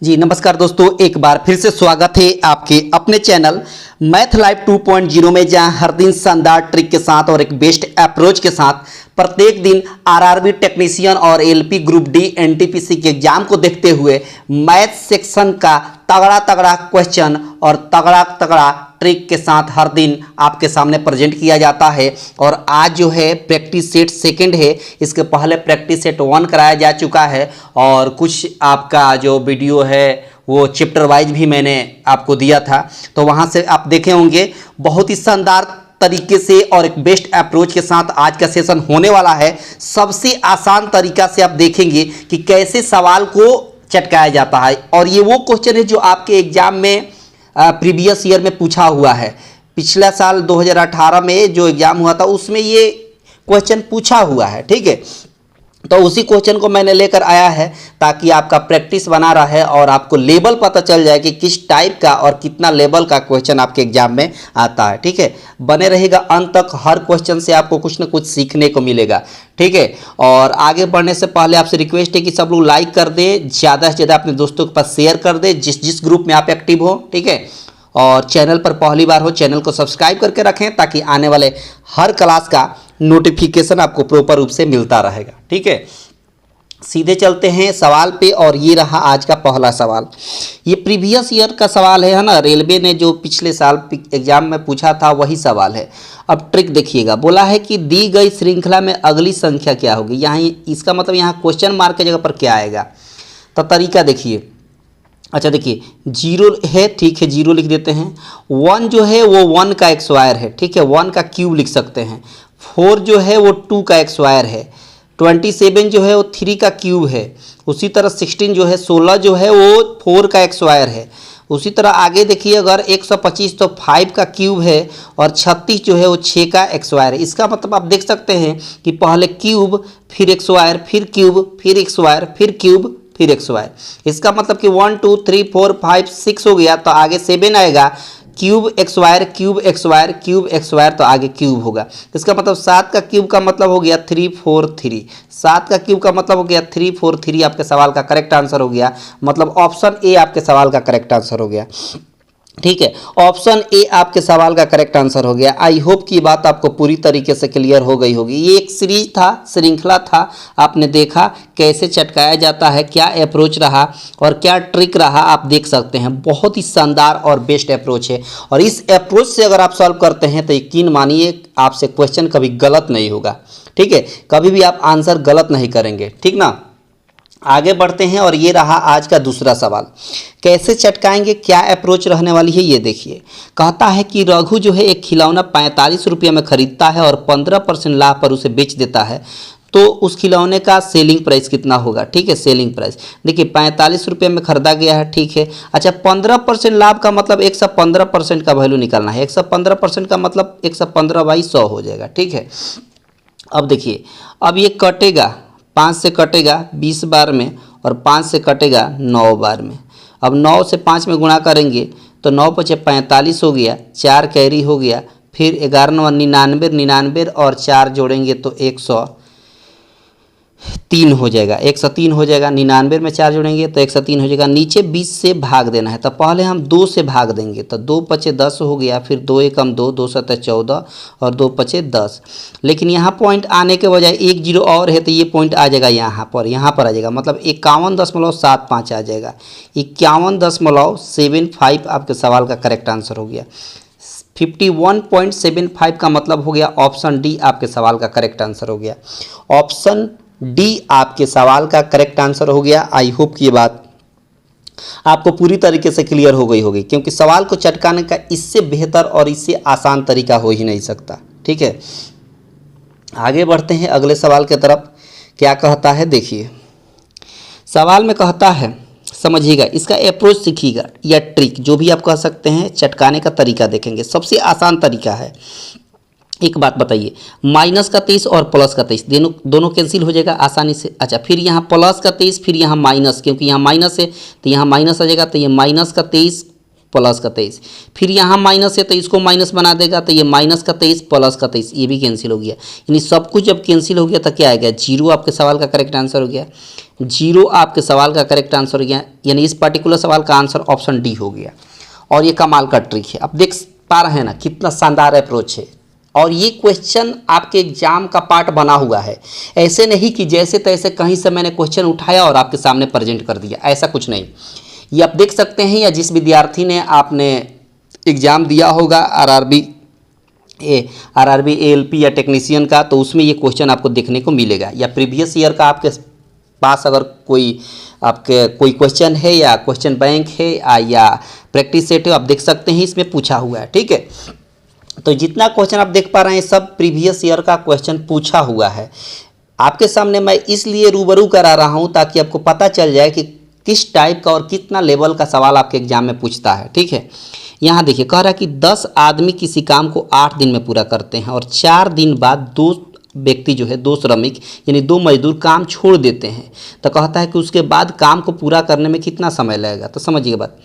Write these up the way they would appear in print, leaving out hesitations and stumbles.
जी नमस्कार दोस्तों, एक बार फिर से स्वागत है आपके अपने चैनल मैथ लाइव 2.0 में, जहां हर दिन शानदार ट्रिक के साथ और एक बेस्ट अप्रोच के साथ प्रत्येक दिन आरआरबी टेक्नीशियन और एलपी ग्रुप डी एनटीपीसी के एग्जाम को देखते हुए मैथ सेक्शन का तगड़ा तगड़ा क्वेश्चन और तगड़ा तगड़ा ट्रिक के साथ हर दिन आपके सामने प्रेजेंट किया जाता है। और आज जो है प्रैक्टिस सेट सेकंड है, इसके पहले प्रैक्टिस सेट 1 कराया जा चुका है और कुछ आपका जो वीडियो है वो चैप्टर वाइज भी मैंने आपको दिया था, तो वहाँ से आप देखे होंगे। बहुत ही शानदार तरीके से और एक बेस्ट अप्रोच के साथ आज का सेशन होने वाला है। सबसे आसान तरीका से आप देखेंगे कि कैसे सवाल को चटकाया जाता है, और ये वो क्वेश्चन है जो आपके एग्जाम में प्रीवियस ईयर में पूछा हुआ है। पिछला साल 2018 में जो एग्जाम हुआ था उसमें ये क्वेश्चन पूछा हुआ है, ठीक है। तो उसी क्वेश्चन को मैंने लेकर आया है ताकि आपका प्रैक्टिस बना रहे और आपको लेवल पता चल जाए कि किस टाइप का और कितना लेवल का क्वेश्चन आपके एग्जाम में आता है, ठीक है। बने रहेगा अंत तक, हर क्वेश्चन से आपको कुछ ना कुछ सीखने को मिलेगा, ठीक है। और आगे बढ़ने से पहले आपसे रिक्वेस्ट है कि सब लोग लाइक कर दे, ज़्यादा से ज़्यादा अपने दोस्तों के पास शेयर कर दे जिस ग्रुप में आप एक्टिव हो, ठीक है। और चैनल पर पहली बार हो, चैनल को सब्सक्राइब करके रखें ताकि आने वाले हर क्लास का नोटिफिकेशन आपको प्रॉपर रूप से मिलता रहेगा, ठीक है। सीधे चलते हैं सवाल पे, और ये रहा आज का पहला सवाल। ये प्रीवियस ईयर का सवाल है ना, रेलवे ने जो पिछले साल एग्जाम में पूछा था वही सवाल है। अब ट्रिक देखिएगा, बोला है कि दी गई श्रृंखला में अगली संख्या क्या होगी। यहाँ इसका मतलब यहाँ क्वेश्चन मार्क की जगह पर क्या आएगा, तो तरीका देखिए। अच्छा देखिए, 0 है, ठीक है, 0 लिख देते हैं। 1 जो है वो 1 का एक स्क्वायर है, ठीक है, 1 का क्यूब लिख सकते हैं। 4 जो है वो 2 का एक स्क्वायर है। 27 जो है वो 3 का क्यूब है। उसी तरह 16 जो है 16 जो है वो 4 का एक स्क्वायर है। उसी तरह आगे देखिए, अगर 125 तो 5 का क्यूब है, और 36 जो है वो 6 का एक स्क्वायर है। इसका मतलब आप देख सकते हैं कि पहले क्यूब, फिर एक स्क्वायर, फिर क्यूब, फिर एक स्क्वायर, फिर क्यूब, फिर एक स्क्वायर। इसका मतलब कि 1 2 3 4 5 6 हो गया, तो आगे 7 आएगा। Cube x wire, cube x wire, cube x wire, तो आगे क्यूब होगा। इसका मतलब 7 का क्यूब का मतलब हो गया 3 4 3। 7 का क्यूब का मतलब हो गया 3 4 3। आपके सवाल का करेक्ट आंसर हो गया, मतलब ऑप्शन ए आपके सवाल का करेक्ट आंसर हो गया, ठीक है। ऑप्शन ए आपके सवाल का करेक्ट आंसर हो गया। आई होप कि बात आपको पूरी तरीके से क्लियर हो गई होगी। ये एक सीरीज था, श्रृंखला था, आपने देखा कैसे चटकाया जाता है, क्या अप्रोच रहा और क्या ट्रिक रहा, आप देख सकते हैं। बहुत ही शानदार और बेस्ट अप्रोच है, और इस अप्रोच से अगर आप सॉल्व करते हैं तो यकीन मानिए आपसे क्वेश्चन कभी गलत नहीं होगा, ठीक है। कभी भी आप आंसर गलत नहीं करेंगे, ठीक ना। आगे बढ़ते हैं, और ये रहा आज का दूसरा सवाल। कैसे चटकाएंगे, क्या अप्रोच रहने वाली है, ये देखिए। कहता है कि रघु जो है एक खिलौना 45 रुपये में खरीदता है और 15% लाभ पर उसे बेच देता है, तो उस खिलौने का सेलिंग प्राइस कितना होगा, ठीक है। सेलिंग प्राइस देखिए 45 रुपये में खरीदा गया है, ठीक है। अच्छा, 15% लाभ का मतलब 115% का वैल्यू निकालना है। 115% का मतलब 115/100 हो जाएगा, ठीक है। अब देखिए, अब ये कटेगा, 5 से कटेगा 20 बार में, और 5 से कटेगा 9 बार में। अब 9 से 5 में गुणा करेंगे तो 9 पचे 45 हो गया, 4 कैरी हो गया, फिर 11 9 99, 99 और 4 जोड़ेंगे तो 103 हो जाएगा, 103 हो जाएगा। 99 में 4 जोड़ेंगे तो 103 हो जाएगा। नीचे 20 से भाग देना है, तो पहले हम 2 से भाग देंगे, तो 2 पचे 10 हो गया, फिर 2 एकम 2, 2 सत्ते 14 और 2 पचे 10। लेकिन यहाँ पॉइंट आने के बजाय 1 0 और है, तो ये पॉइंट आ जाएगा यहाँ पर आ जाएगा, मतलब 51.75 आ जाएगा। 51.75 आपके सवाल का करेक्ट आंसर हो गया। 51.75 का मतलब हो गया ऑप्शन डी आपके सवाल का करेक्ट आंसर हो गया। ऑप्शन डी आपके सवाल का करेक्ट आंसर हो गया। आई होप कि ये बात आपको पूरी तरीके से क्लियर हो गई होगी, क्योंकि सवाल को चटकाने का इससे बेहतर और इससे आसान तरीका हो ही नहीं सकता, ठीक है। आगे बढ़ते हैं अगले सवाल की तरफ। क्या कहता है देखिए, सवाल में कहता है, समझिएगा, इसका अप्रोच सीखिएगा या ट्रिक जो भी आप कह सकते हैं, चटकाने का तरीका देखेंगे। सबसे आसान तरीका है। एक बात बताइए, माइनस का 23 और प्लस का 23 दोनों कैंसिल हो जाएगा आसानी से। अच्छा, फिर यहाँ प्लस का 23, फिर यहाँ माइनस, क्योंकि यहाँ माइनस है तो यहाँ माइनस आ जाएगा, तो ये माइनस का 23 प्लस का 23। फिर यहाँ माइनस है तो इसको माइनस बना देगा, तो ये माइनस का 23 प्लस का 23, ये भी कैंसिल हो गया। यानी सब कुछ जब कैंसिल हो गया तो क्या आ गया, जीरो आपके सवाल का करेक्ट आंसर हो गया। जीरो आपके सवाल का करेक्ट आंसर हो गया, यानी इस पर्टिकुलर सवाल का आंसर ऑप्शन डी हो गया। और ये कमाल का ट्रिक है, अब देख पा रहे हैं ना कितना शानदार अप्रोच है। और ये क्वेश्चन आपके एग्जाम का पार्ट बना हुआ है, ऐसे नहीं कि जैसे तैसे कहीं से मैंने क्वेश्चन उठाया और आपके सामने प्रेजेंट कर दिया, ऐसा कुछ नहीं। ये आप देख सकते हैं, या जिस विद्यार्थी ने आपने एग्ज़ाम दिया होगा आरआरबी एएलपी या टेक्नीशियन का, तो उसमें ये क्वेश्चन आपको देखने को मिलेगा। या प्रीवियस ईयर का आपके पास अगर कोई क्वेश्चन है या क्वेश्चन बैंक है या प्रैक्टिस सेट है, आप देख सकते हैं इसमें पूछा हुआ है। ठीक है, तो जितना क्वेश्चन आप देख पा रहे हैं सब प्रीवियस ईयर का क्वेश्चन पूछा हुआ है। आपके सामने मैं इसलिए रूबरू करा रहा हूं ताकि आपको पता चल जाए कि किस टाइप का और कितना लेवल का सवाल आपके एग्जाम में पूछता है। ठीक है, यहाँ देखिए कह रहा है कि 10 आदमी किसी काम को 8 दिन में पूरा करते हैं और 4 दिन बाद 2 व्यक्ति जो है, 2 श्रमिक यानी 2 मजदूर काम छोड़ देते हैं। तो कहता है कि उसके बाद काम को पूरा करने में कितना समय लगेगा। तो समझिए बात,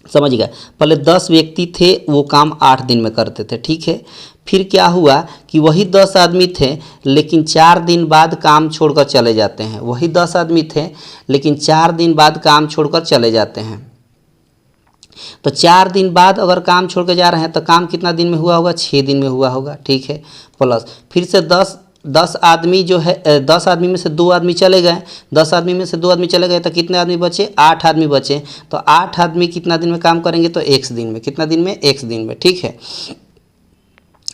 समझिएगा, पहले 10 व्यक्ति थे, वो काम 8 दिन में करते थे। ठीक है, फिर क्या हुआ कि वही 10 आदमी थे लेकिन 4 दिन बाद काम छोड़कर चले जाते हैं। वही 10 आदमी थे लेकिन 4 दिन बाद काम छोड़कर चले जाते हैं। तो 4 दिन बाद अगर काम छोड़ कर जा रहे हैं तो काम कितना दिन में हुआ होगा, 6 दिन में हुआ होगा। ठीक है, प्लस फिर से 10 आदमी जो है, 10 आदमी में से 2 आदमी चले गए, 10 आदमी में से 2 आदमी चले गए तो कितने आदमी बचे, 8 आदमी बचे। तो 8 आदमी कितना दिन में काम करेंगे, तो 1 दिन में। कितना दिन में, 1 दिन में। ठीक है,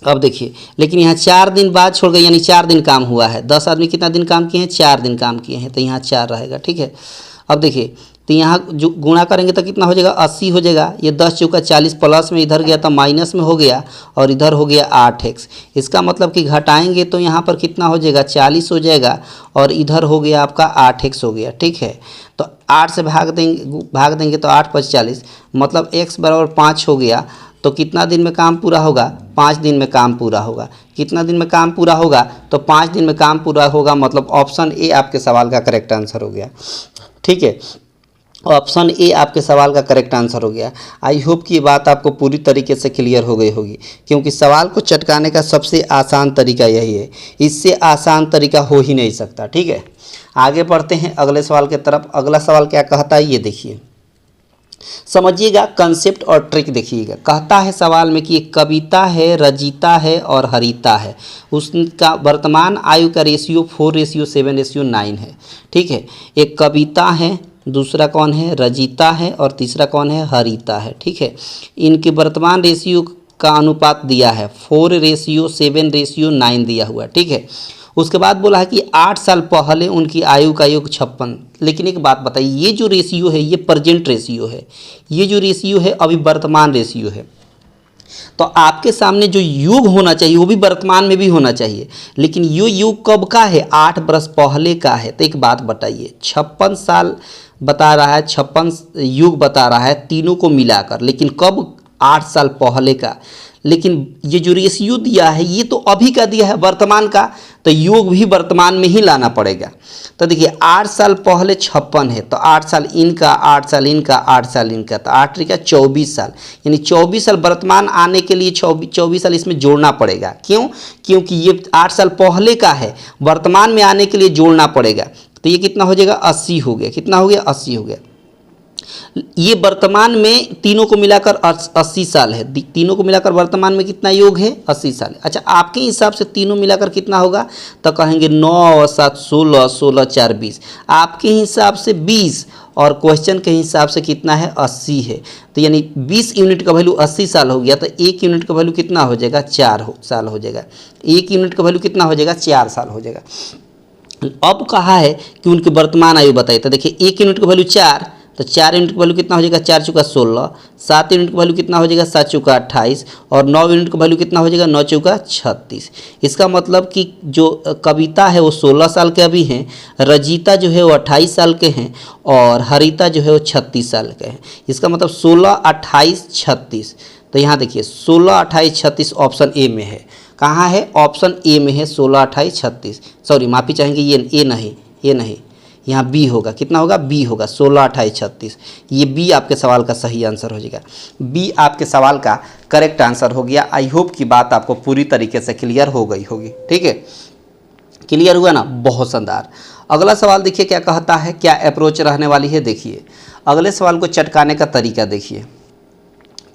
अब देखिए लेकिन यहाँ 4 दिन बाद छोड़ गए, यानी 4 दिन काम हुआ है। 10 आदमी कितना दिन काम किए हैं, 4 दिन काम किए हैं, तो यहाँ 4 रहेगा। ठीक है, अब देखिए तो यहाँ जो गुणा करेंगे तो कितना हो जाएगा, 80 हो जाएगा। ये 10 चौका 40 प्लस में इधर गया तो माइनस में हो गया और इधर हो गया 8x। इसका मतलब कि घटाएंगे तो यहाँ पर कितना हो जाएगा, 40 हो जाएगा और इधर हो गया आपका 8x हो गया। ठीक है, तो 8 से भाग देंगे तो 8 × 40 मतलब x बराबर 5 हो गया। तो कितना दिन में काम पूरा होगा, 5 दिन में काम पूरा होगा। कितना दिन में काम पूरा होगा, तो 5 दिन में काम पूरा होगा, मतलब ऑप्शन ए आपके सवाल का करेक्ट आंसर हो गया। ठीक है, ऑप्शन ए आपके सवाल का करेक्ट आंसर हो गया। आई होप कि ये बात आपको पूरी तरीके से क्लियर हो गई होगी, क्योंकि सवाल को चटकाने का सबसे आसान तरीका यही है, इससे आसान तरीका हो ही नहीं सकता। ठीक है, आगे बढ़ते हैं अगले सवाल की तरफ। अगला सवाल क्या कहता है ये देखिए, समझिएगा कंसेप्ट और ट्रिक देखिएगा। कहता है सवाल में कि एक कविता है, रजिता है और हरिता है, उसका वर्तमान आयु का रेशियो 4:7:9 है। ठीक है, एक कविता है, दूसरा कौन है, रजिता है और तीसरा कौन है, हरिता है। ठीक है, इनके वर्तमान रेशियो का अनुपात दिया है 4:7:9 दिया हुआ है। ठीक है, उसके बाद बोला है कि 8 साल पहले उनकी आयु का योग 56। लेकिन एक बात बताइए, ये जो रेशियो है ये प्रेजेंट रेशियो है, ये जो रेशियो है अभी वर्तमान रेशियो है। तो आपके सामने जो युग होना चाहिए वो भी वर्तमान में भी होना चाहिए, लेकिन ये युग कब का है, 8 वर्ष पहले का है। तो एक बात बताइए, 56 साल बता रहा है, 56 युग बता रहा है तीनों को मिलाकर, लेकिन कब, 8 साल पहले का। लेकिन ये जो रेशियो दिया है ये तो अभी का दिया है, वर्तमान का, तो योग भी वर्तमान में ही लाना पड़ेगा। तो देखिए 8 साल पहले 56 है, तो 8 साल इनका, 8 साल इनका, 8 साल इनका, तो 8 का 24 साल, यानी 24 साल वर्तमान आने के लिए 24 साल इसमें जोड़ना पड़ेगा। क्यों, क्योंकि ये 8 साल पहले का है, वर्तमान में आने के लिए जोड़ना पड़ेगा। तो ये कितना हो जाएगा, 80 हो गया। कितना हो गया, 80 हो गया। ये वर्तमान में तीनों को मिलाकर 80 साल है, तीनों को मिलाकर वर्तमान में कितना योग है, 80 साल है। अच्छा, आपके हिसाब से तीनों मिलाकर कितना होगा, तो कहेंगे 9 और 7 16, 16 4 20। आपके हिसाब से 20 और क्वेश्चन के हिसाब से कितना है, 80 है। तो यानी 20 यूनिट का वैल्यू 80 साल हो गया, तो 1 यूनिट का वैल्यू कितना हो जाएगा, 4 साल हो जाएगा। 1 यूनिट का वैल्यू कितना हो जाएगा, 4 साल हो जाएगा। अब कहा है कि उनकी वर्तमान आयु बताइए, तो देखिए 1 यूनिट का वैल्यू 4, तो 4 यूनिट का वैल्यू कितना हो जाएगा, 4 चौका 16, 7 यूनिट का वैल्यू कितना हो जाएगा, 7 चौका 28 और 9 यूनिट का वैल्यू कितना हो जाएगा, 9 चौका 36। इसका मतलब कि जो कविता है वो 16 साल के अभी हैं, रजिता जो है वो 28 साल के हैं और हरिता जो है वो 36 साल के हैं। इसका मतलब 16, 28, 36। तो यहाँ देखिए 16, 28, 36 ऑप्शन ए में है। कहाँ है, ऑप्शन ए में है 16, 28, 36। सॉरी माफ़ी चाहेंगे, ये नहीं, ये नहीं, यहाँ बी होगा, कितना होगा, बी होगा 16, 28, 36। ये बी आपके सवाल का सही आंसर हो जाएगा। बी आपके सवाल का करेक्ट आंसर हो गया। आई होप की बात आपको पूरी तरीके से क्लियर हो गई होगी। ठीक है, क्लियर हुआ ना, बहुत शानदार। अगला सवाल देखिए क्या कहता है, क्या अप्रोच रहने वाली है। देखिए अगले सवाल को चटकाने का तरीका देखिए।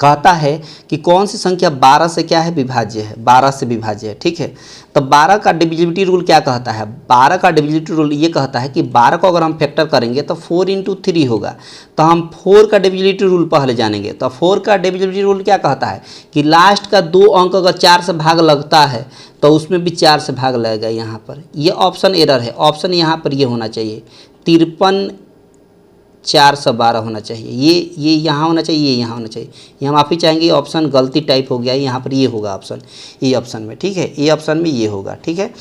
कहता है कि कौन सी संख्या 12 से क्या है, विभाज्य है, 12 से विभाज्य है। ठीक है, तो 12 का डिविजिबिलिटी रूल क्या कहता है, 12 का डिविजिबिलिटी रूल ये कहता है कि 12 को अगर हम फैक्टर करेंगे तो 4 × 3 होगा। तो हम 4 का डिविजिबिलिटी रूल पहले जानेंगे। तो 4 का डिविजिबिलिटी रूल क्या कहता है कि लास्ट का 2 अंक अगर 4 से भाग लगता है तो उसमें भी 4 से भाग लगेगा। यहाँ पर ये ऑप्शन एरर है, ऑप्शन यहाँ पर ये होना चाहिए 53 412 होना चाहिए। ये यहाँ होना चाहिए, ये यहाँ होना चाहिए। यहाँ माफ़ी चाहेंगे, ऑप्शन गलती टाइप हो गया, यहाँ पर ये होगा ऑप्शन, ये ऑप्शन में। ठीक है, ये ऑप्शन में ये होगा। ठीक है,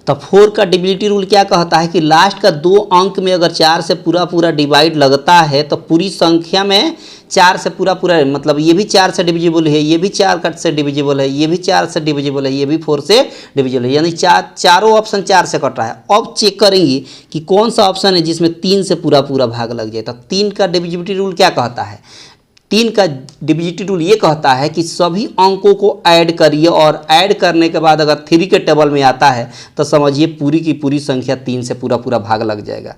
तो 4 का डिविजिबिलिटी रूल क्या कहता है कि लास्ट का 2 अंक में अगर 4 से पूरा पूरा डिवाइड लगता है तो पूरी संख्या में 4 से पूरा पूरा, मतलब ये भी 4 से डिविजिबल है, ये भी 4 से डिविजिबल है, ये भी 4 से डिविजिबल है, ये भी 4 से डिविजिबल है, यानी चारों ऑप्शन 4 से कट रहा है। अब चेक करेंगे कि कौन सा ऑप्शन है जिसमें 3 से पूरा पूरा भाग लग जाए। तो 3 का डिविजिबिलिटी रूल क्या कहता है, 3 का डिविजिबिलिटी रूल ये कहता है कि सभी अंकों को ऐड करिए और ऐड करने के बाद अगर 3 के टेबल में आता है तो समझिए पूरी की पूरी संख्या 3 से पूरा पूरा भाग लग जाएगा।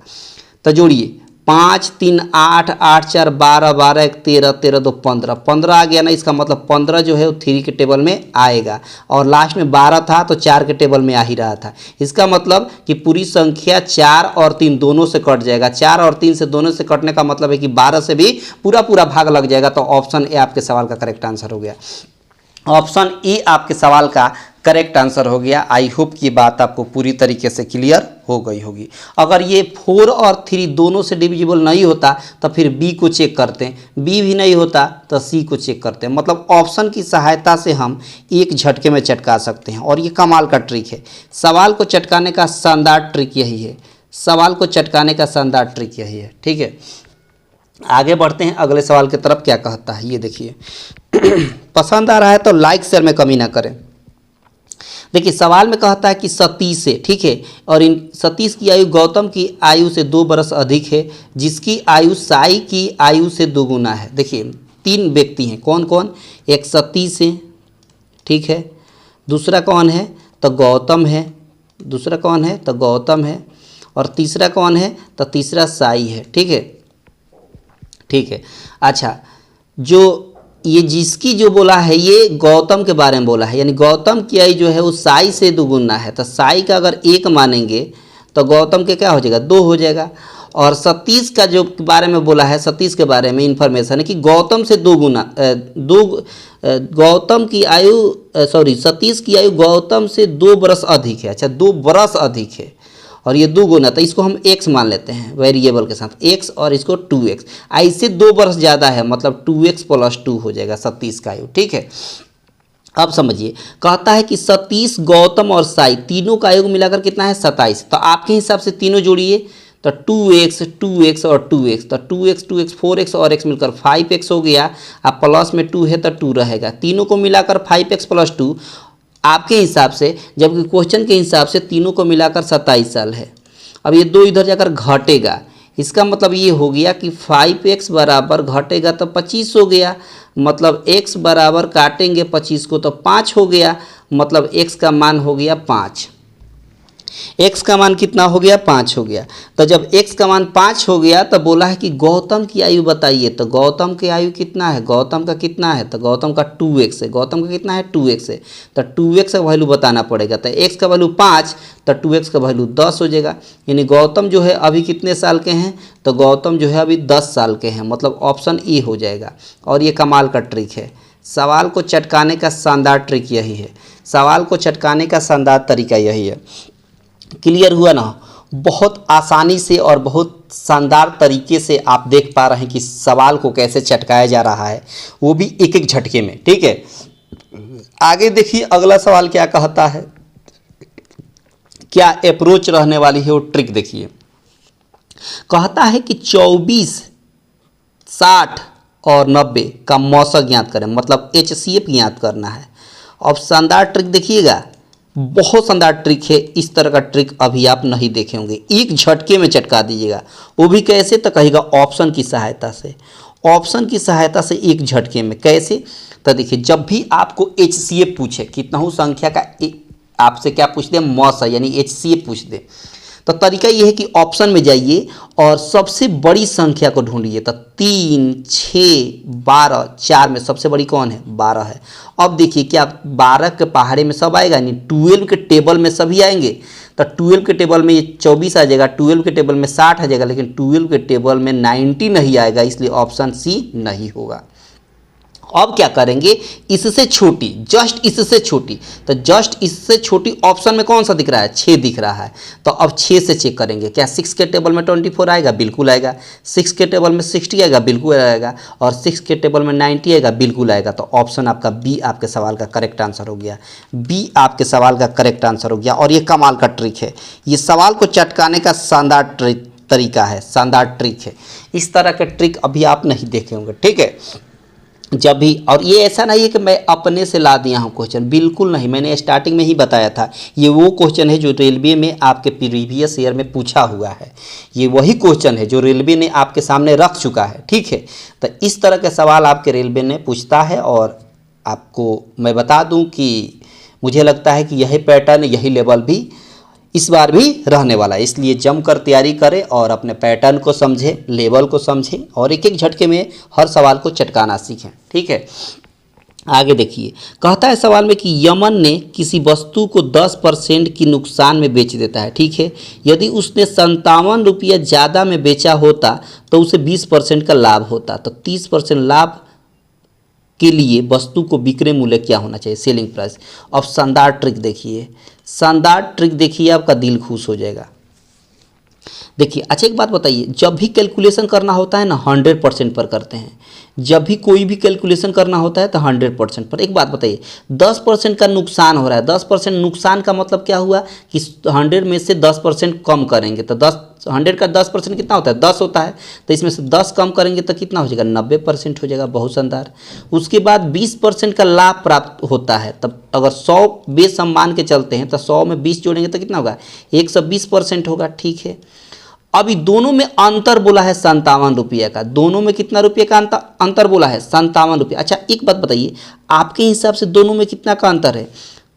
तो जोड़िए 5 3 8 8 4 12 12 1 13 13 2 15 15 आ गया ना, इसका मतलब 15 जो है वो 3 के टेबल में आएगा और लास्ट में 12 था तो 4 के टेबल में आ ही रहा था। इसका मतलब कि पूरी संख्या 4 और 3 दोनों से कट जाएगा। 4 और 3 से दोनों से कटने का मतलब है कि 12 से भी पूरा पूरा भाग लग जाएगा। तो ऑप्शन ए आपके सवाल का करेक्ट आंसर हो गया। ऑप्शन ए आपके सवाल का करेक्ट आंसर हो गया। आई होप की बात आपको पूरी तरीके से क्लियर हो गई होगी। अगर ये 4 और 3 दोनों से डिविजिबल नहीं होता तो फिर बी को चेक करते हैं, बी भी नहीं होता तो सी को चेक करते हैं। मतलब ऑप्शन की सहायता से हम एक झटके में चटका सकते हैं और ये कमाल का ट्रिक है। सवाल को चटकाने का शानदार ट्रिक यही है, सवाल को चटकाने का शानदार ट्रिक यही है। ठीक है, आगे बढ़ते हैं अगले सवाल की तरफ। क्या कहता है ये देखिए। पसंद आ रहा है तो लाइक शेयर में कमी ना करें। देखिए सवाल में कहता है कि सतीश से, ठीक है, और इन सतीश की आयु गौतम की आयु से 2 बरस अधिक है, जिसकी आयु साई की आयु से 2 गुना है। देखिए 3 व्यक्ति हैं, कौन कौन, एक सतीश है, ठीक है, दूसरा कौन है तो गौतम है, दूसरा कौन है तो गौतम है, और तीसरा कौन है तो तीसरा साई है। ठीक है, ठीक है। अच्छा, जो ये जिसकी जो बोला है ये गौतम के बारे में बोला है, यानी गौतम की आयु जो है वो साई से 2 गुना है। तो साई का अगर 1 मानेंगे तो गौतम के क्या हो जाएगा, 2 हो जाएगा। और सतीश का जो बारे में बोला है, सतीश के बारे में इन्फॉर्मेशन है कि गौतम से 2 गुना, गौतम की आयु सतीश की आयु गौतम से 2 बरस अधिक है। अच्छा, 2 बरस अधिक है और ये 2 गुना, तो इसको हम x मान लेते हैं वेरिएबल के साथ x, और इसको 2x। ऐसे 2 बरस ज़्यादा है, मतलब 2x + 2 हो जाएगा सतीश का आयु। ठीक है, अब समझिए, कहता है कि सतीश, गौतम और साई तीनों का आयु मिलाकर कितना है, 27। तो आपके हिसाब से तीनों जोड़िए तो 2x 2x और 2x, तो 2x 2x 4x और x मिलकर 5x हो गया। अब प्लस में 2 है तो 2 रहेगा, तीनों को मिलाकर 5x + 2 आपके हिसाब से, जबकि क्वेश्चन के हिसाब से तीनों को मिलाकर 27 साल है। अब ये 2 इधर जाकर घटेगा, इसका मतलब ये हो गया कि 5x बराबर घटेगा तो 25 हो गया, मतलब x बराबर काटेंगे 25 को तो 5 हो गया, मतलब x का मान हो गया 5। x का मान कितना हो गया, 5 हो गया। तो जब x का मान 5 हो गया तो बोला है कि गौतम की आयु बताइए। तो गौतम की आयु कितना है, गौतम का कितना है, तो गौतम का 2x है। गौतम का कितना है, 2x है, तो 2x का वैल्यू बताना पड़ेगा। तो x का वैल्यू 5 तो 2x का वैल्यू 10 हो जाएगा। यानी गौतम जो है अभी कितने साल के हैं, तो गौतम जो है अभी 10 साल के हैं, मतलब ऑप्शन ए हो जाएगा। और ये कमाल का ट्रिक है, सवाल को चटकाने का शानदार ट्रिक यही है, सवाल को चटकाने का शानदार तरीका यही है। क्लियर हुआ ना, बहुत आसानी से और बहुत शानदार तरीके से आप देख पा रहे हैं कि सवाल को कैसे चटकाया जा रहा है, वो भी एक एक झटके में। ठीक है, आगे देखिए अगला सवाल क्या कहता है, क्या अप्रोच रहने वाली है वो ट्रिक देखिए। कहता है कि 24, 60 और 90 का मौसक ज्ञात करें, मतलब HCF ज्ञात करना है। अब शानदार ट्रिक देखिएगा, बहुत शानदार ट्रिक है। इस तरह का ट्रिक अभी आप नहीं देखे होंगे। एक झटके में चटका दीजिएगा, वो भी कैसे, तो कहिएगा ऑप्शन की सहायता से। ऑप्शन की सहायता से एक झटके में कैसे, तो देखिए जब भी आपको HCF पूछे, कितना संख्या का आपसे क्या पूछ दे, मौस यानी HCF पूछ दे, तो तरीका ये है कि ऑप्शन में जाइए और सबसे बड़ी संख्या को ढूंढिए। तो 3, 6, 12, 4 में सबसे बड़ी कौन है, 12 है। अब देखिए क्या 12 के पहाड़े में सब आएगा, यानी 12 के टेबल में सभी आएंगे। तो 12 के टेबल में ये 24 आ जाएगा, 12 के टेबल में 60 आ जाएगा, लेकिन 12 के टेबल में 90 नहीं आएगा, इसलिए ऑप्शन सी नहीं होगा। अब क्या करेंगे, इससे छोटी, जस्ट इससे छोटी, तो जस्ट इससे छोटी ऑप्शन में कौन सा दिख रहा है, 6 दिख रहा है। तो अब 6 से चेक करेंगे, क्या 6 के टेबल में 24 आएगा, बिल्कुल आएगा। 6 के टेबल में 60 आएगा, बिल्कुल आएगा। और 6 के टेबल में 90 आएगा, बिल्कुल आएगा। तो ऑप्शन आपका बी आपके सवाल का करेक्ट आंसर हो गया। बी आपके सवाल का करेक्ट आंसर हो गया। और ये कमाल का ट्रिक है, ये सवाल को चटकाने का शानदार तरीका है, शानदार ट्रिक है। इस तरह के ट्रिक अभी आप नहीं देखे होंगे, ठीक है। जब भी, और ये ऐसा नहीं है कि मैं अपने से ला दिया हूँ क्वेश्चन, बिल्कुल नहीं। मैंने स्टार्टिंग में ही बताया था, ये वो क्वेश्चन है जो रेलवे में आपके प्रीवियस ईयर में पूछा हुआ है। ये वही क्वेश्चन है जो रेलवे ने आपके सामने रख चुका है, ठीक है। तो इस तरह के सवाल आपके रेलवे ने पूछता है। और आपको मैं बता दूँ कि मुझे लगता है कि यही पैटर्न, यही लेवल भी इस बार भी रहने वाला है। इसलिए जमकर तैयारी करें और अपने पैटर्न को समझें, लेवल को समझें, और एक एक झटके में हर सवाल को चटकाना सीखें, ठीक है। आगे देखिए, कहता है सवाल में कि यमन ने किसी वस्तु को 10% की नुकसान में बेच देता है, ठीक है। यदि उसने 57 रुपया ज़्यादा में बेचा होता तो उसे 20% का लाभ होता। तो 30% लाभ के लिए वस्तु को विक्रय मूल्य क्या होना चाहिए, सेलिंग प्राइस। अब शानदार ट्रिक देखिए, शानदार ट्रिक देखिए, आपका दिल खुश हो जाएगा। देखिए अच्छा एक बात बताइए, जब भी कैलकुलेशन करना होता है ना 100% पर करते हैं। जब भी कोई भी कैलकुलेशन करना होता है तो 100% पर। एक बात बताइए, 10% का नुकसान हो रहा है, 10% नुकसान का मतलब क्या हुआ कि 100 में से 10% कम करेंगे तो 100 का 10% कितना होता है, 10 होता है। तो इसमें से 10 कम करेंगे तो कितना हो जाएगा, 90% हो जाएगा। बहुत शानदार। उसके बाद 20% का लाभ प्राप्त होता है। तब अगर 100 बेस हम मान के चलते हैं तो 100 में 20 जोड़ेंगे तो कितना होगा, 120% होगा, ठीक है। अभी दोनों में अंतर बोला है 57 रुपये का। दोनों में कितना रुपये का अंतर बोला है, 57 रुपये। अच्छा एक बात बताइए, आपके हिसाब से दोनों में कितना का अंतर है,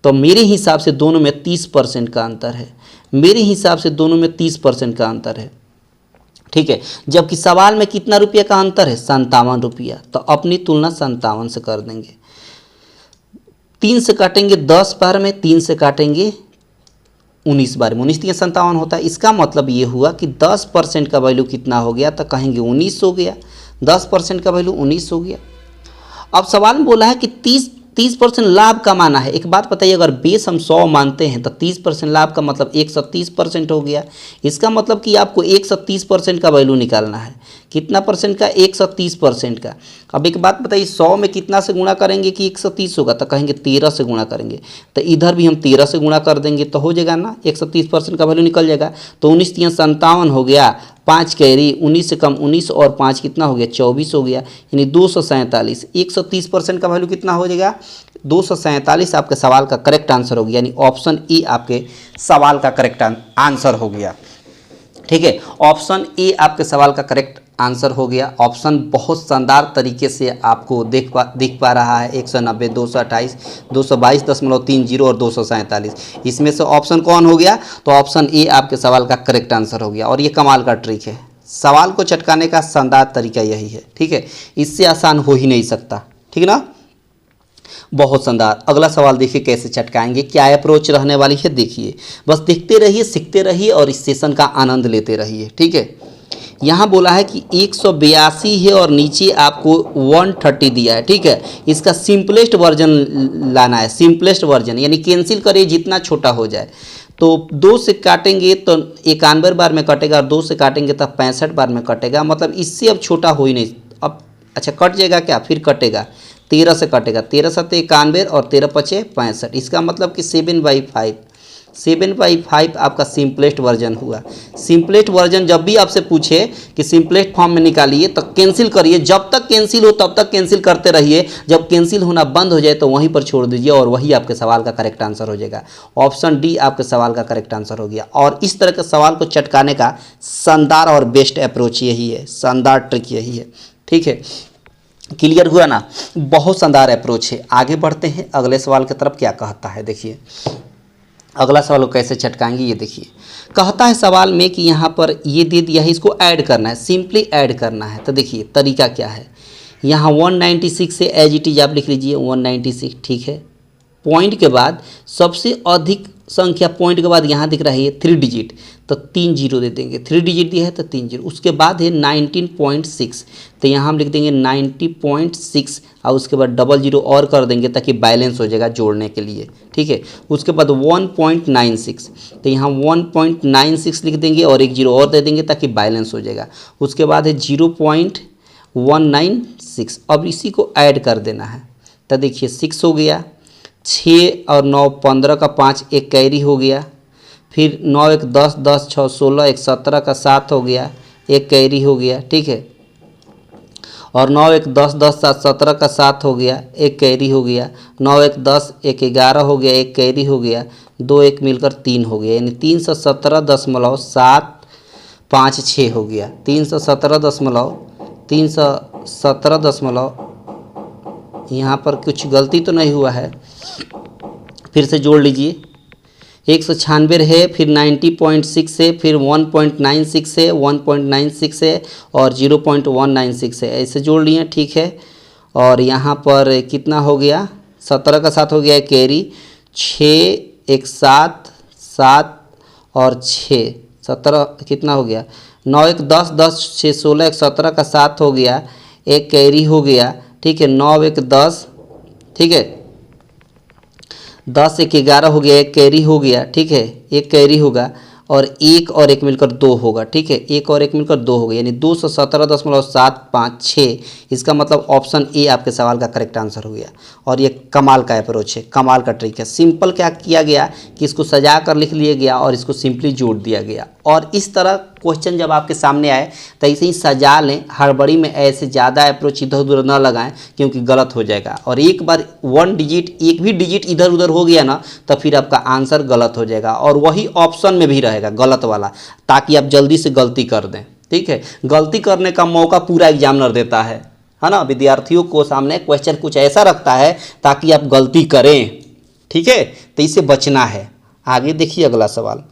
तो मेरे हिसाब से दोनों में 30% का अंतर है। मेरे हिसाब से दोनों में 30% का अंतर है, ठीक है। जबकि सवाल में कितना रुपये का अंतर है, 57 रुपया। तो अपनी तुलना 57 से कर देंगे। 3 से काटेंगे 10 बार में, 3 से काटेंगे 19 बार में, 19 3 57 होता है। इसका मतलब ये हुआ कि 10% का वैल्यू कितना हो गया, तो कहेंगे 19 हो गया। 10% का वैल्यू 19 हो गया। अब सवाल में बोला है कि 30% लाभ कमाना है। एक बात बताइए, अगर बेस हम 100 मानते हैं तो 30% लाभ का मतलब 130% हो गया। इसका मतलब कि आपको 130% का वैल्यू निकालना है। कितना परसेंट का, 130% का। अब एक बात बताइए, 100 में कितना से गुणा करेंगे कि 130 होगा, तो कहेंगे 13 से गुणा करेंगे। तो इधर भी हम 13 से गुणा कर देंगे तो हो जाएगा ना, 130% का वैल्यू निकल जाएगा। तो 19 3 57 हो गया, 5 कैरी, 19 से कम 19 और 5 कितना हो गया, 24 हो गया, यानी 247। 130% का वैल्यू कितना हो जाएगा, 247 आपके सवाल का करेक्ट आंसर हो गया। यानी ऑप्शन ए आपके सवाल का करेक्ट आंसर हो गया, ठीक है। ऑप्शन ए आपके सवाल का करेक्ट आंसर हो गया। ऑप्शन बहुत शानदार तरीके से आपको दिख पा रहा है। 190, 228, 222.30 और 247, इसमें से ऑप्शन कौन हो गया, तो ऑप्शन ए आपके सवाल का करेक्ट आंसर हो गया। और ये कमाल का ट्रिक है, सवाल को चटकाने का शानदार तरीका यही है, ठीक है। इससे आसान हो ही नहीं सकता, ठीक ना। बहुत शानदार। अगला सवाल देखिए कैसे चटकाएंगे, क्या अप्रोच रहने वाली है, देखिए। बस देखते रहिए, सीखते रहिए और इस सेशन का आनंद लेते रहिए, ठीक है। यहाँ बोला है कि 182 है और नीचे आपको 130 दिया है, ठीक है। इसका सिंपलेस्ट वर्जन लाना है, सिंपलेस्ट वर्जन, यानी कैंसिल करिए जितना छोटा हो जाए। तो 2 से काटेंगे तो 91 बार में कटेगा, और 2 से काटेंगे तब 65 बार में कटेगा। मतलब इससे अब छोटा हो ही नहीं। अब अच्छा कट जाएगा क्या, फिर कटेगा, 13 से कटेगा, 13 7 91 और 13 5 65। इसका मतलब कि 7/5, 7/5 आपका सिंपलेस्ट वर्जन हुआ। सिंपलेस्ट वर्जन जब भी आपसे पूछे कि सिंपलेस्ट फॉर्म में निकालिए तो कैंसिल करिए, जब तक कैंसिल हो तब तक कैंसिल करते रहिए, जब कैंसिल होना बंद हो जाए तो वहीं पर छोड़ दीजिए और वही आपके सवाल का करेक्ट आंसर हो जाएगा। ऑप्शन डी आपके सवाल का करेक्ट आंसर हो गया। और इस तरह के सवाल को चटकाने का शानदार और बेस्ट अप्रोच यही है, शानदार ट्रिक यही है। ठीक है, क्लियर हुआ ना? बहुत शानदार अप्रोच है। आगे बढ़ते हैं अगले सवाल की तरफ। क्या कहता है देखिए, अगला सवाल को कैसे चटकाएंगे ये देखिए। कहता है सवाल में कि यहाँ पर ये दे दिया है, इसको ऐड करना है, सिंपली ऐड करना है। तो देखिए तरीका क्या है, यहाँ 196 से एज इट इज आप लिख लीजिए 196। ठीक है, पॉइंट के बाद सबसे अधिक संख्या, पॉइंट के बाद यहाँ दिख रहा है ये 3 डिजिट, तो 3 जीरो दे देंगे। 3 डिजिट दिया है तो 3 जीरो। उसके बाद है 19.6, तो यहाँ हम लिख देंगे 90.6 और उसके बाद डबल जीरो और कर देंगे ताकि बैलेंस हो जाएगा जोड़ने के लिए। ठीक है, उसके बाद 1.96, तो यहाँ 1.96 लिख देंगे और एक जीरो और दे देंगे ताकि बैलेंस हो जाएगा। उसके बाद है 0.196। अब इसी को ऐड कर देना है, तो देखिए 6 हो गया, 6 और 9 15 का 5 एक कैरी हो गया, फिर 9 1 10 10 6 16 1 17 का 7 हो गया, एक कैरी हो गया। ठीक है, और 9 1 10 10 7 17 का 7 हो गया, एक कैरी हो गया। 9 1 10 1 11 हो गया, एक कैरी हो गया। 2 1 मिलकर 3 हो गया, यानी 317.556 हो गया। 317 यहाँ पर कुछ गलती तो नहीं हुआ है, फिर से जोड़ लीजिए। 196 है, फिर 90.6 है, फिर 1.96 है, 1.96 है और 0.196 है, ऐसे जोड़ लिए। ठीक है, और यहाँ पर कितना हो गया, 17 का 7 हो गया कैरी, 6 1 7 7 और 6 17 कितना हो गया, 9 1 10 10 6 16 1 17 का 7 हो गया, एक कैरी हो गया। ठीक है, 9 1 10, ठीक है 10 1 11 हो गया, एक कैरी हो गया। ठीक है, एक कैरी होगा और एक और एक मिलकर 2 होगा। ठीक है, एक और एक मिलकर 2 हो गया, यानी 217.756। इसका मतलब ऑप्शन ए आपके सवाल का करेक्ट आंसर हो गया। और ये कमाल का अप्रोच है, कमाल का ट्रिक है। सिंपल क्या किया गया कि इसको सजा कर लिख लिया गया और इसको सिंपली जोड़ दिया गया। और इस तरह क्वेश्चन जब आपके सामने आए तो ऐसे ही सजा लें, हड़बड़ी में ऐसे ज़्यादा अप्रोच इधर उधर ना लगाएं क्योंकि गलत हो जाएगा। और एक बार एक भी डिजिट इधर उधर हो गया ना तो फिर आपका आंसर गलत हो जाएगा और वही ऑप्शन में भी रहेगा गलत वाला, ताकि आप जल्दी से गलती कर दें। ठीक है, गलती करने का मौका पूरा एग्जामिनर देता है ना। विद्यार्थियों को सामने क्वेश्चन कुछ ऐसा रखता है ताकि आप गलती करें। ठीक है, तो इससे बचना है। आगे देखिए अगला सवाल।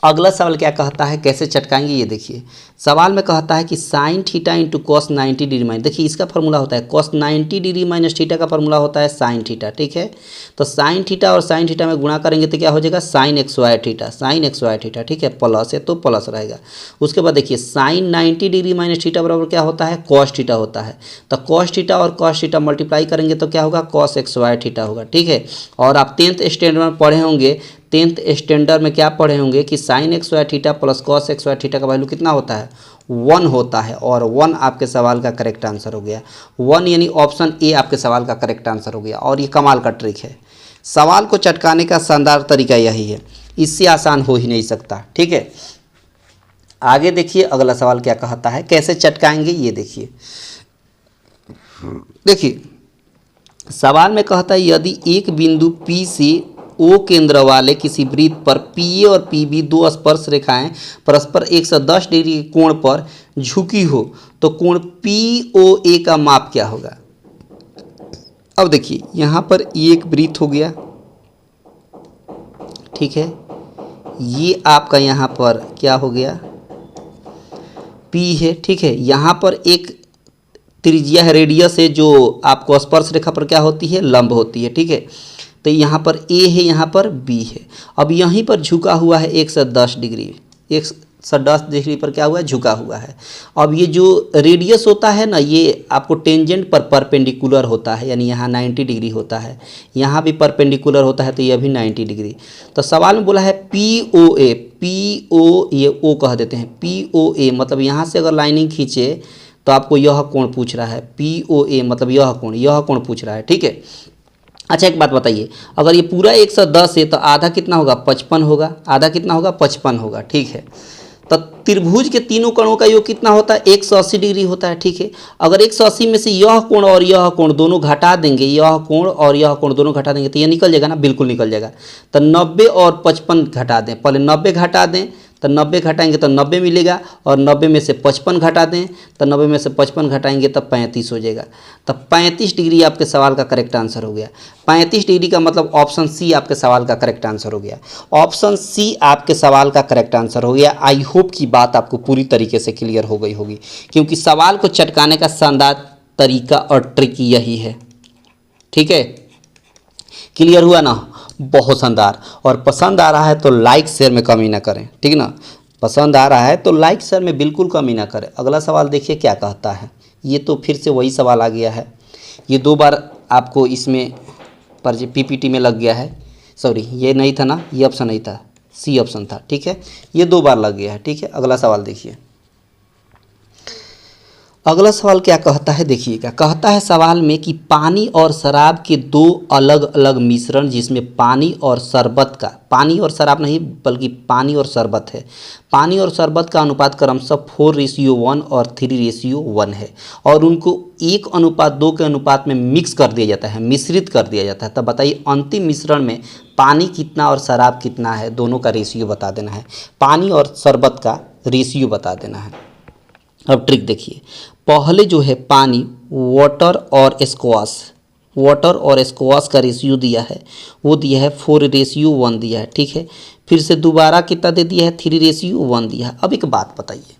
अगला सवाल क्या कहता है, कैसे चटकाएंगे ये देखिए। सवाल में कहता है कि sine theta into cos 90 degree minus, देखिए इसका फॉर्मूला होता है कॉस 90 डिग्री माइनस थीटा का फॉर्मूला होता है साइन थीटा। ठीक है, तो साइन थीटा और साइन थीटा में गुणा करेंगे तो क्या हो जाएगा, sine x y theta, sine x y theta. ठीक है, प्लस है तो प्लस रहेगा। उसके बाद देखिए साइन 90 डिग्री माइनस थीटा बराबर क्या होता है, कॉस थीटा होता है। तो कॉस थीटा और कॉस थीटा मल्टीप्लाई करेंगे तो क्या होगा, कॉस एक्स वाई थीटा होगा। ठीक है, और आप 10th स्टैंडर्ड में पढ़े होंगे, 10th स्टैंडर्ड में क्या पढ़े होंगे कि sine x y theta plus cos x y theta का वैल्यू कितना होता है, 1 होता है। और 1 आपके सवाल का करेक्ट आंसर हो गया। 1 यानी ऑप्शन ए आपके सवाल का करेक्ट आंसर हो गया। और ये कमाल का ट्रिक है, सवाल को चटकाने का शानदार तरीका यही है, इससे आसान हो ही नहीं सकता। ठीक है, आगे देखिए अगला सवाल क्या कहता है, कैसे चटकाएंगे ये देखिए। देखिए सवाल में कहता है यदि एक बिंदु P से O केंद्र वाले किसी वृत्त पर PA और PB दो स्पर्श रेखाएं परस्पर 110 डिग्री के कोण पर झुकी हो तो कोण POA का माप क्या होगा। अब देखिए यहाँ पर एक वृत्त हो गया। ठीक है, ये आपका यहाँ पर क्या हो गया, P है। ठीक है, यहाँ पर एक त्रिज्या है, रेडियस है, जो आपको स्पर्श रेखा पर क्या होती है, लंब होती है। ठीक है, तो यहाँ पर A है, यहाँ पर B है। अब यहीं पर झुका हुआ है 110 डिग्री, 110 डिग्री पर क्या हुआ है, झुका हुआ है। अब ये जो रेडियस होता है ना, ये आपको टेंजेंट पर परपेंडिकुलर होता है, यानी यहाँ 90 डिग्री होता है, यहाँ भी परपेंडिकुलर होता है, तो यह भी 90 डिग्री। तो सवाल में बोला है POA, ये O कह देते हैं, POA मतलब यहाँ से अगर लाइनिंग खींचे तो आपको यह कोण पूछ रहा है, POA मतलब यह कोण पूछ रहा है। ठीक है, अच्छा एक बात बताइए, अगर ये पूरा 110 है तो आधा कितना होगा? 55 होगा। आधा कितना होगा? 55 होगा। ठीक है, तो त्रिभुज के तीनों कोणों का योग कितना होता है? 180 डिग्री होता है। ठीक है, अगर 180 में से यह कोण और यह कोण दोनों घटा देंगे, यह कोण और यह कोण दोनों घटा देंगे तो यह निकल जाएगा ना? बिल्कुल निकल जाएगा। तो 90 और 55 घटा दें, पहले 90 घटा दें, तो 90 घटाएंगे तो 90 मिलेगा, और 90 में से 55 घटा दें तो 90 में से 55 घटाएंगे तब 35 हो जाएगा। तब 35 डिग्री आपके सवाल का करेक्ट आंसर हो गया। 35 डिग्री का मतलब ऑप्शन सी आपके सवाल का करेक्ट आंसर हो गया। ऑप्शन सी आपके सवाल का करेक्ट आंसर हो गया। आई होप की बात आपको पूरी तरीके से क्लियर हो गई होगी, क्योंकि सवाल को चटकाने का शानदार तरीका और ट्रिक यही है। ठीक है, क्लियर हुआ ना? बहुत शानदार। और पसंद आ रहा है तो लाइक शेयर में कमी ना करें, ठीक ना? पसंद आ रहा है तो लाइक शेयर में बिल्कुल कमी ना करें। अगला सवाल देखिए क्या कहता है। ये तो फिर से वही सवाल आ गया है, ये 2 बार आपको इसमें पर पीपीटी में लग गया है। सॉरी, ये नहीं था ना, ये ऑप्शन नहीं था, सी ऑप्शन था। ठीक है, ये 2 बार लग गया है। ठीक है, अगला सवाल देखिए। अगला सवाल क्या कहता है देखिएगा। कहता है सवाल में कि पानी और शराब के 2 अलग अलग मिश्रण, जिसमें पानी और शरबत का, पानी और शराब नहीं बल्कि पानी और शरबत है, पानी और शरबत का अनुपात क्रमशः 4:1 और 3:1 है, और उनको 1:2 के अनुपात में मिक्स कर दिया जाता है, मिश्रित कर दिया जाता है। तब बताइए अंतिम मिश्रण में पानी कितना और शराब कितना है, दोनों का रेशियो बता देना है। पानी और शरबत का रेशियो बता देना है। अब ट्रिक देखिए, पहले जो है पानी, वाटर और स्क्वाश का रेशियो दिया है, वो दिया है 4:1 दिया है। ठीक है, फिर से दोबारा कितना दे दिया है? 3:1 दिया है। अब एक बात बताइए,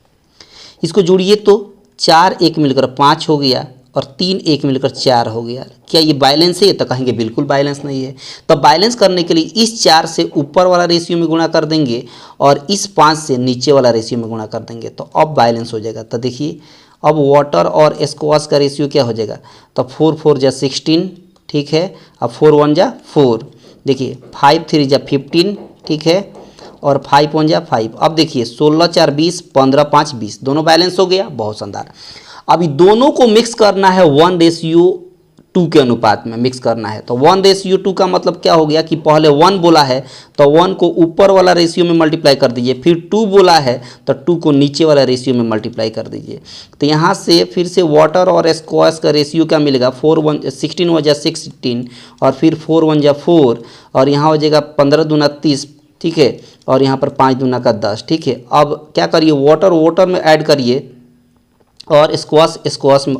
इसको जोड़िए तो 4 1 मिलकर 5 हो गया और 3 1 मिलकर 4 हो गया। क्या ये बैलेंस है? तो कहेंगे बिल्कुल बैलेंस नहीं है। तो बैलेंस करने के लिए इस 4 से ऊपर वाला रेशियो में गुणा कर देंगे और इस 5 से नीचे वाला रेशियो में गुणा कर देंगे, तो अब बैलेंस हो जाएगा। तो देखिए अब वाटर और स्क्वाश का रेशियो क्या हो जाएगा? तो 4 4 जा 16। ठीक है, अब 4 1 जा 4, देखिए 5 3 जा 15। ठीक है, और 5 1 जा 5। अब देखिए 16 4 20, 15 5 20, दोनों बैलेंस हो गया। बहुत शानदार। अभी दोनों को मिक्स करना है 1:2 के अनुपात में मिक्स करना है। तो 1:2 का मतलब क्या हो गया कि पहले 1 बोला है तो 1 को ऊपर वाला रेशियो में मल्टीप्लाई कर दीजिए, फिर 2 बोला है तो 2 को नीचे वाला रेशियो में मल्टीप्लाई कर दीजिए। तो यहाँ से फिर से वाटर और स्क्वाश का रेशियो क्या मिलेगा? 16 1 जा 16, और फिर 4 1 जा 4, और यहाँ हो जाएगा 15 दूना 30। ठीक है, और यहाँ पर 5 दूना का 10। ठीक है, अब क्या करिए, वाटर में ऐड करिए और स्क्वाश में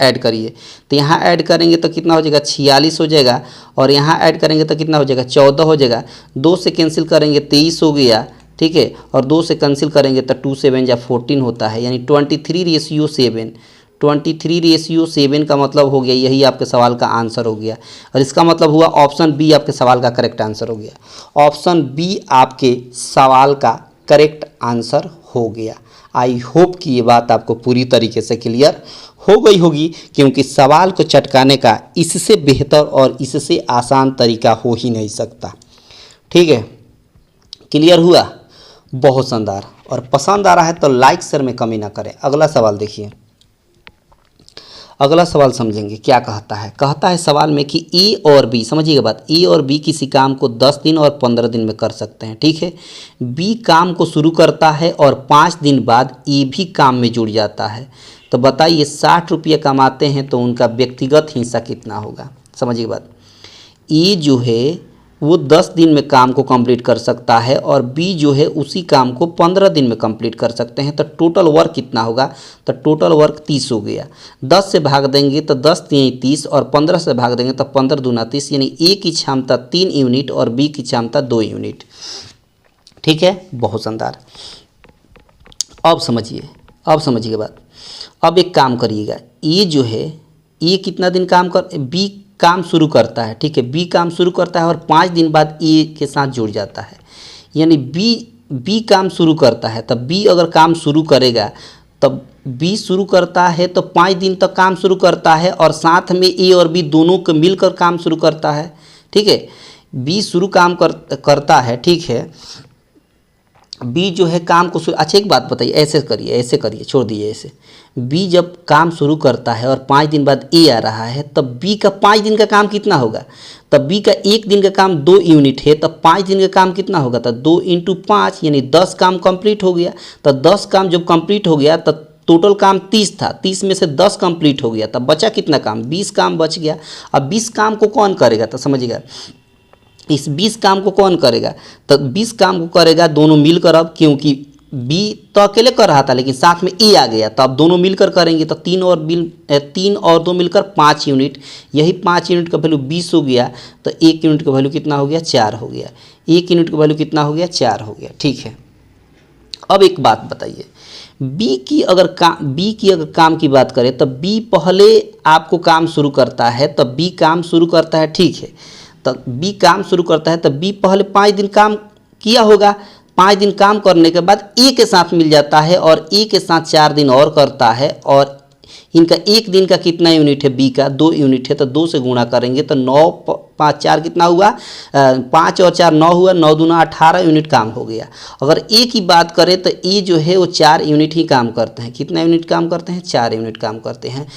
ऐड करिए। तो यहाँ ऐड करेंगे तो कितना हो जाएगा? 46 हो जाएगा, और यहाँ ऐड करेंगे तो कितना हो जाएगा? 14 हो जाएगा। 2 से कैंसिल करेंगे 23 हो गया। ठीक है, और 2 से कैंसिल करेंगे तो 2 7 जा 14 होता है, यानी 23:7। 23:7 का मतलब हो गया, यही आपके सवाल का आंसर हो गया। और इसका मतलब हुआ ऑप्शन बी आपके सवाल का करेक्ट आंसर हो गया। ऑप्शन बी आपके सवाल का करेक्ट आंसर हो गया। आई होप कि ये बात आपको पूरी तरीके से क्लियर हो गई होगी, क्योंकि सवाल को चटकाने का इससे बेहतर और इससे आसान तरीका हो ही नहीं सकता। ठीक है, क्लियर हुआ? बहुत शानदार। और पसंद आ रहा है तो लाइक शेयर में कमी ना करें। अगला सवाल देखिए। अगला सवाल समझेंगे क्या कहता है। कहता है सवाल में कि ए और बी, समझिएगा बात, ए और बी किसी काम को 10 दिन और 15 दिन में कर सकते हैं। ठीक है, बी काम को शुरू करता है और 5 दिन बाद ए भी काम में जुड़ जाता है। तो बताइए 60 रुपये कमाते हैं तो उनका व्यक्तिगत हिस्सा कितना होगा? समझिए बात, ए जो है वो 10 दिन में काम को कंप्लीट कर सकता है और बी जो है उसी काम को 15 दिन में कंप्लीट कर सकते हैं। तो टोटल वर्क कितना होगा? तो टोटल वर्क 30 हो गया। 10 से भाग देंगे तो 10 3 30, और 15 से भाग देंगे तो 15 दूना 30, यानी ए की क्षमता 3 यूनिट और बी की क्षमता 2 यूनिट। ठीक है, बहुत शानदार। अब समझिए बात। अब एक काम करिएगा, ए जो है, ए कितना दिन काम कर, बी काम शुरू करता है। ठीक है, बी काम शुरू करता है और 5 दिन बाद ए के साथ जुड़ जाता है, यानी बी काम शुरू करता है। तब बी अगर काम शुरू करेगा तब बी शुरू करता है तो 5 दिन तक काम शुरू करता है और साथ में ए और बी दोनों को मिलकर काम शुरू करता है। ठीक है, बी शुरू काम करता है। ठीक है, बी जो है काम को अच्छा एक बात बताइए, ऐसे करिए, छोड़ दीजिए ऐसे। बी जब काम शुरू करता है और 5 दिन बाद ए आ रहा है, तब बी का 5 दिन का काम कितना होगा? तब बी का 1 दिन का काम 2 यूनिट है, तब 5 दिन का काम कितना होगा? तब 2 × 5 यानी 10 काम कंप्लीट हो गया। तब 10 काम जब कंप्लीट हो गया तब टोटल काम 30 था, 30 में से 10 कंप्लीट हो गया, तब बचा कितना काम? 20 काम बच गया। अब 20 काम को कौन करेगा? तो समझिएगा, इस 20 काम को कौन करेगा? तो 20 काम को करेगा दोनों मिलकर। अब क्योंकि बी तो अकेले कर रहा था लेकिन साथ में ए आ गया, तो अब दोनों मिलकर करेंगे, तो 3 और 2 मिलकर 5 यूनिट। यही 5 यूनिट का वैल्यू 20 हो गया, तो 1 यूनिट का वैल्यू कितना हो गया? 4 हो गया। 1 यूनिट का वैल्यू कितना हो गया? 4 हो गया। ठीक है, अब एक बात बताइए, बी की अगर काम की बात करें, तब बी पहले आपको काम शुरू करता है, तब बी काम शुरू करता है। ठीक है, तब बी काम शुरू करता है, तब बी पहले 5 दिन काम किया होगा। 5 दिन काम करने के बाद ए के साथ मिल जाता है और ए के साथ 4 दिन और करता है, और इनका 1 दिन का कितना यूनिट है? बी का 2 यूनिट है, तो 2 से गुणा करेंगे तो 9 5 4 कितना हुआ? 5 और 4 9 हुआ, 9 दूना 18 यूनिट काम हो गया। अगर ए की बात करें तो ए जो है वो 4 यूनिट ही काम करते हैं। कितना यूनिट काम करते हैं? 4 यूनिट काम करते हैं,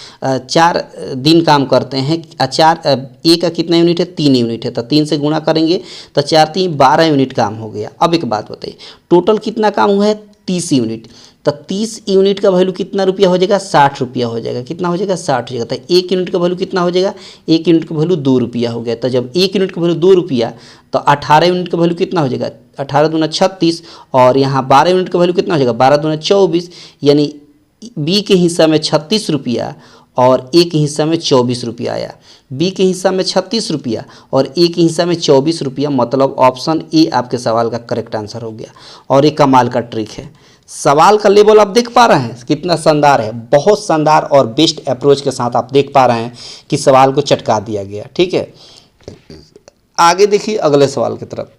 4 दिन काम करते हैं। 4 ए का कितना यूनिट है? 3 यूनिट है, तो 3 से गुणा करेंगे तो 4 3 12 यूनिट काम हो गया। अब एक बात बताइए, टोटल कितना काम हुआ है? 30 यूनिट। तो 30 यूनिट का वैल्यू कितना रुपया हो जाएगा? 60 रुपया हो जाएगा। कितना हो जाएगा? 60 हो जाएगा। तो 1 यूनिट का वैल्यू कितना हो जाएगा? 1 यूनिट का वैल्यू 2 रुपया हो गया। तो जब 1 यूनिट का वैल्यू 2 रुपया, तो 18 यूनिट का वैल्यू कितना हो जाएगा? 18 दूना 36, और यहाँ 12 यूनिट का वैल्यू कितना हो जाएगा? 12 दूना 24, यानी बी के हिस्सा में 36 रुपया और ए के हिस्सा में 24 रुपया आया। बी के हिस्सा में 36 रुपया और ए के हिस्सा में 24 रुपया, मतलब ऑप्शन ए आपके सवाल का करेक्ट आंसर हो गया। और एक कमाल का ट्रिक है, सवाल का लेवल आप देख पा रहे हैं कितना शानदार है, बहुत शानदार और बेस्ट अप्रोच के साथ आप देख पा रहे हैं कि सवाल को चटका दिया गया। ठीक है, आगे देखिए अगले सवाल की तरफ।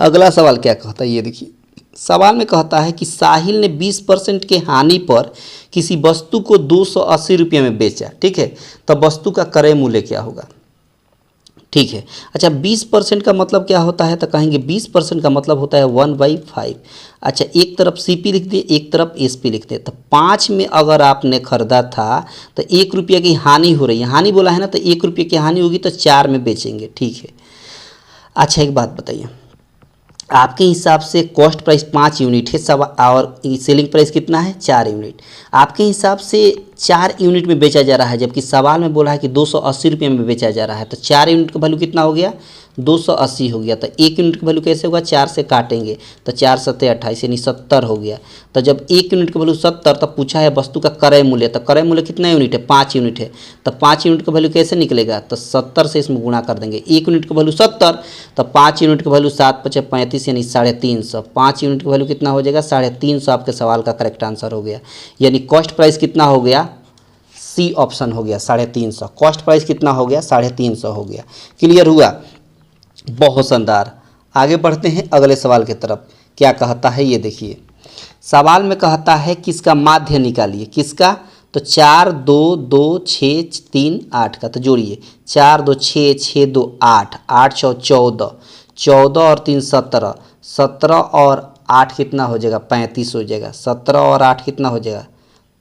अगला सवाल क्या कहता है, ये देखिए। सवाल में कहता है कि साहिल ने 20% के हानि पर किसी वस्तु को 280 रुपये में बेचा। ठीक है, तब वस्तु का क्रय मूल्य क्या होगा? ठीक है, अच्छा 20% का मतलब क्या होता है? तो कहेंगे 20% का मतलब होता है 1/5। अच्छा, एक तरफ CP लिख दिए, एक तरफ SP लिख दिए। तो 5 में अगर आपने खरीदा था तो 1 रुपये की हानि हो रही है, हानि बोला है ना, तो 1 रुपये की हानि होगी तो 4 में बेचेंगे। ठीक है, अच्छा एक बात बताइए, आपके हिसाब से कॉस्ट प्राइस 5 यूनिट है और सेलिंग प्राइस कितना है? 4 यूनिट। आपके हिसाब से 4 यूनिट में बेचा जा रहा है, जबकि सवाल में बोला है कि 280 रुपये में बेचा जा रहा है, तो 4 यूनिट का वैल्यू कितना हो गया? 280 हो गया। तो 1 यूनिट का वैल्यू कैसे होगा? 4 से काटेंगे तो 4 7 28 यानी 70 हो गया। तो जब 1 यूनिट का वैल्यू 70, तब पूछा है वस्तु का क्रय मूल्य, तो क्रय मूल्य कितना यूनिट है? 5 यूनिट है। तो 5 यूनिट का वैल्यू कैसे निकलेगा? तो 70 से इसमें गुणा कर देंगे। 1 यूनिट का वैल्यू 70, तो 5 यूनिट का वैल्यू 7 × 5 = 35 यानी 350। 5 यूनिट का वैल्यू कितना हो जाएगा? 350। आपके सवाल का करेक्ट आंसर हो गया, यानी कॉस्ट प्राइस कितना हो गया? सी ऑप्शन हो गया 350। कॉस्ट प्राइस कितना हो गया? 350 हो गया। क्लियर हुआ? बहुत शानदार। आगे बढ़ते हैं अगले सवाल की तरफ। क्या कहता है ये देखिए, सवाल में कहता है किसका माध्य निकालिए। किसका? तो 4 2 2 6 3 8 का, तो जोड़िए 4 2 6 6 2 8 8 6 14 14 और 3 17 17 और 8 कितना हो जाएगा? 35 हो जाएगा। 17 और 8 कितना हो जाएगा?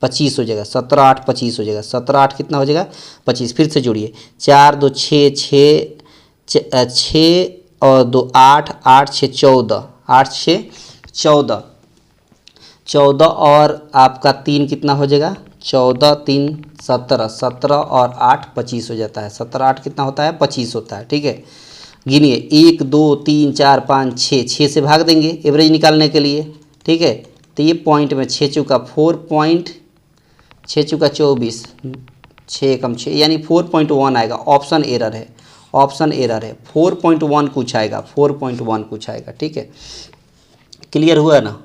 25 हो जाएगा। 17 8 25 हो जाएगा। 17 8 कितना हो जाएगा? 25। फिर से जोड़िए 4 2 6 6 और 2 8 8 6 14 8 6 14 14 और आपका 3 कितना हो जाएगा? 14 3 17 17 और 8 25 हो जाता है। 17 8 कितना होता है? 25 होता है। ठीक है, गिनिए 1 2 3 4 5 6 से भाग देंगे एवरेज निकालने के लिए। ठीक है, तो ये पॉइंट में 6 चुका 4 पॉइंट 6 चुका 24 6 कम 6 यानी 4.1 आएगा। ऑप्शन एरर है, ऑप्शन एरर है। 4.1 कुछ आएगा, 4.1 कुछ आएगा। ठीक है, क्लियर हुआ ना?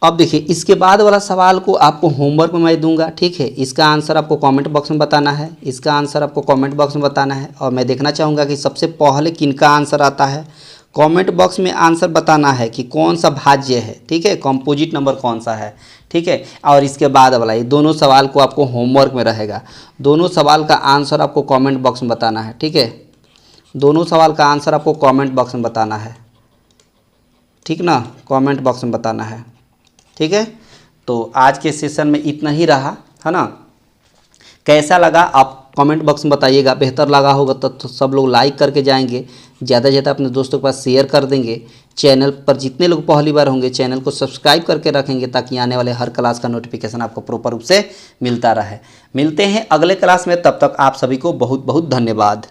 अब देखिए इसके बाद वाला सवाल को आपको होमवर्क में मैं दूंगा। ठीक है, इसका आंसर आपको कमेंट बॉक्स में बताना है, इसका आंसर आपको कमेंट बॉक्स में बताना है, और मैं देखना चाहूँगा कि सबसे पहले किनका आंसर आता है। कमेंट बॉक्स में आंसर बताना है कि कौन सा भाज्य है। ठीक है, कंपोजिट नंबर कौन सा है। ठीक है, और इसके बाद वाला ये दोनों सवाल को आपको होमवर्क में रहेगा। दोनों सवाल का आंसर आपको कमेंट बॉक्स में बताना है। ठीक है, दोनों सवाल का आंसर आपको कमेंट बॉक्स में बताना है। ठीक ना, कमेंट बॉक्स में बताना है। ठीक है, तो आज के सेशन में इतना ही रहा है ना। कैसा लगा आप कमेंट बॉक्स में बताइएगा। बेहतर लगा होगा तो सब लोग लाइक करके जाएंगे, ज़्यादा से ज़्यादा अपने दोस्तों के पास शेयर कर देंगे। चैनल पर जितने लोग पहली बार होंगे चैनल को सब्सक्राइब करके रखेंगे ताकि आने वाले हर क्लास का नोटिफिकेशन आपको प्रॉपर रूप से मिलता रहे। मिलते हैं अगले क्लास में, तब तक आप सभी को बहुत बहुत धन्यवाद।